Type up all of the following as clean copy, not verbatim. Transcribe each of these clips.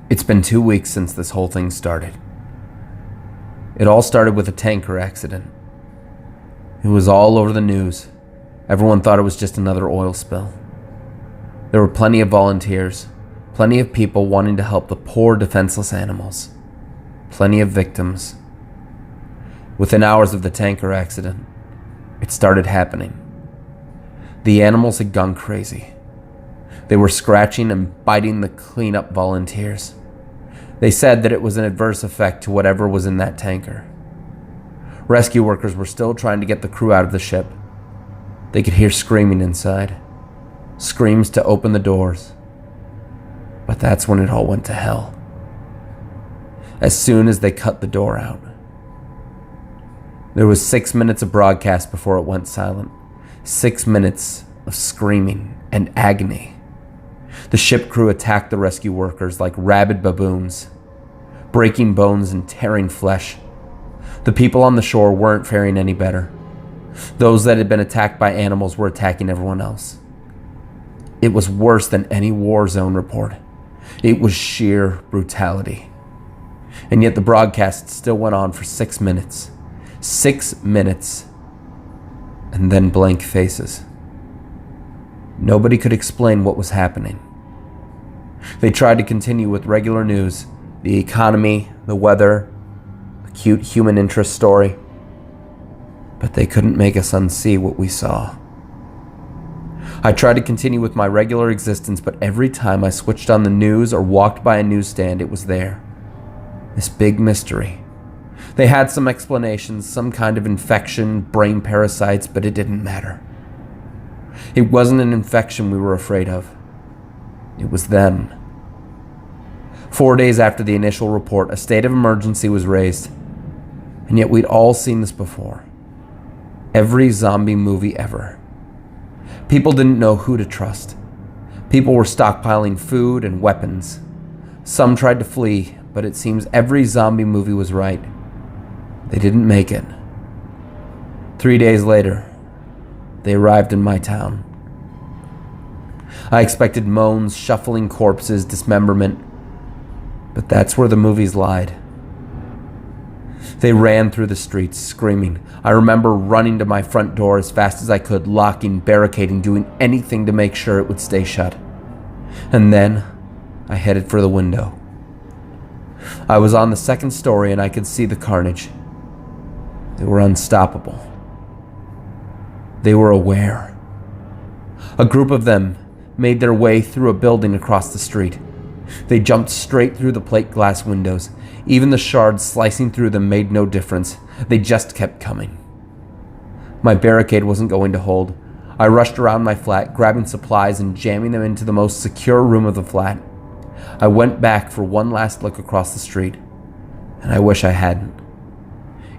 It's been 2 weeks since this whole thing started. It all started with a tanker accident. It was all over the news. Everyone thought it was just another oil spill. There were plenty of volunteers, plenty of people wanting to help the poor defenseless animals, plenty of victims. Within hours of the tanker accident, it started happening. The animals had gone crazy. They were scratching and biting the cleanup volunteers. They said that it was an adverse effect to whatever was in that tanker. Rescue workers were still trying to get the crew out of the ship. They could hear screaming inside, screams to open the doors. But that's when it all went to hell. As soon as they cut the door out. There was 6 minutes of broadcast before it went silent. 6 minutes of screaming and agony. The ship crew attacked the rescue workers like rabid baboons, breaking bones and tearing flesh. The people on the shore weren't faring any better. Those that had been attacked by animals were attacking everyone else. It was worse than any war zone report. It was sheer brutality. And yet the broadcast still went on for 6 minutes. 6 minutes. And then blank faces. Nobody could explain what was happening. They tried to continue with regular news, the economy, the weather, a cute human interest story. But they couldn't make us unsee what we saw. I tried to continue with my regular existence, but every time I switched on the news or walked by a newsstand, it was there. This big mystery. They had some explanations, some kind of infection, brain parasites, but it didn't matter. It wasn't an infection we were afraid of. It was them. 4 days after the initial report, a state of emergency was raised. And yet we'd all seen this before. Every zombie movie ever. People didn't know who to trust. People were stockpiling food and weapons. Some tried to flee, but it seems every zombie movie was right. They didn't make it. 3 days later, they arrived in my town. I expected moans, shuffling corpses, dismemberment, but that's where the movies lied. They ran through the streets, screaming. I remember running to my front door as fast as I could, locking, barricading, doing anything to make sure it would stay shut. And then I headed for the window. I was on the second story and I could see the carnage. They were unstoppable. They were aware. A group of them made their way through a building across the street. They jumped straight through the plate glass windows. Even the shards slicing through them made no difference. They just kept coming. My barricade wasn't going to hold. I rushed around my flat, grabbing supplies and jamming them into the most secure room of the flat. I went back for one last look across the street, and I wish I hadn't.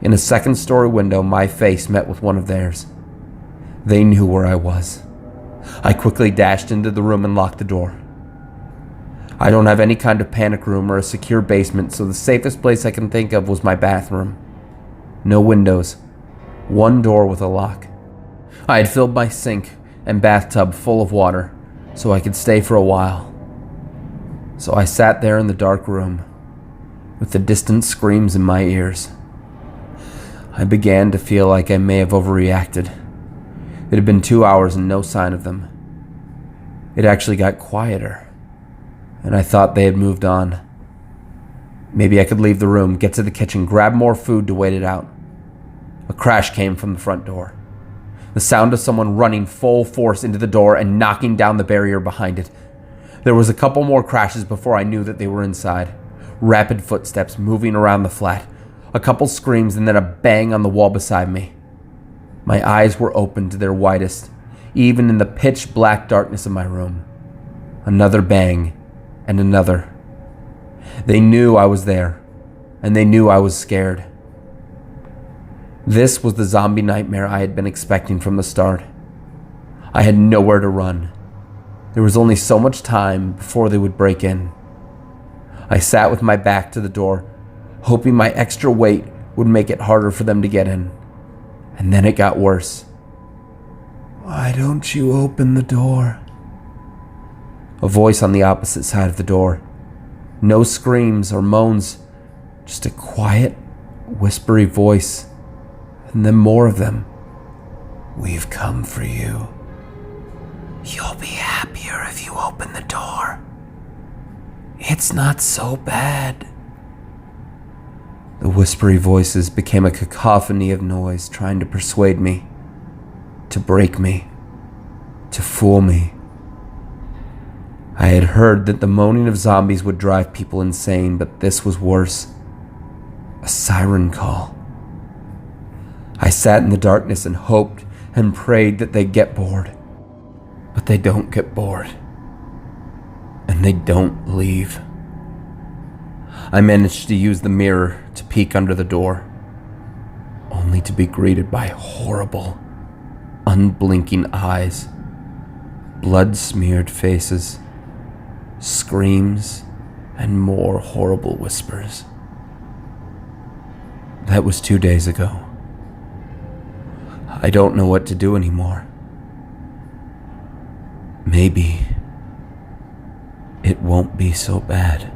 In a second-story window, my face met with one of theirs. They knew where I was. I quickly dashed into the room and locked the door. I don't have any kind of panic room or a secure basement, so the safest place I can think of was my bathroom. No windows. One door with a lock. I had filled my sink and bathtub full of water, so I could stay for a while. So I sat there in the dark room, with the distant screams in my ears. I began to feel like I may have overreacted. It had been 2 hours and no sign of them. It actually got quieter, and I thought they had moved on. Maybe I could leave the room, get to the kitchen, grab more food to wait it out. A crash came from the front door. The sound of someone running full force into the door and knocking down the barrier behind it. There was a couple more crashes before I knew that they were inside. Rapid footsteps moving around the flat. A couple screams and then a bang on the wall beside me. My eyes were open to their widest, even in the pitch black darkness of my room. Another bang, and another. They knew I was there, and they knew I was scared. This was the zombie nightmare I had been expecting from the start. I had nowhere to run. There was only so much time before they would break in. I sat with my back to the door, hoping my extra weight would make it harder for them to get in. And then it got worse. "Why don't you open the door?" A voice on the opposite side of the door. No screams or moans, just a quiet, whispery voice, and then more of them. "We've come for you. You'll be happier if you open the door. It's not so bad." The whispery voices became a cacophony of noise trying to persuade me, to break me, to fool me. I had heard that the moaning of zombies would drive people insane, but this was worse. A siren call. I sat in the darkness and hoped and prayed that they'd get bored. But they don't get bored. And they don't leave. I managed to use the mirror to peek under the door, only to be greeted by horrible, unblinking eyes, blood-smeared faces, screams, and more horrible whispers. That was 2 days ago. I don't know what to do anymore. Maybe it won't be so bad.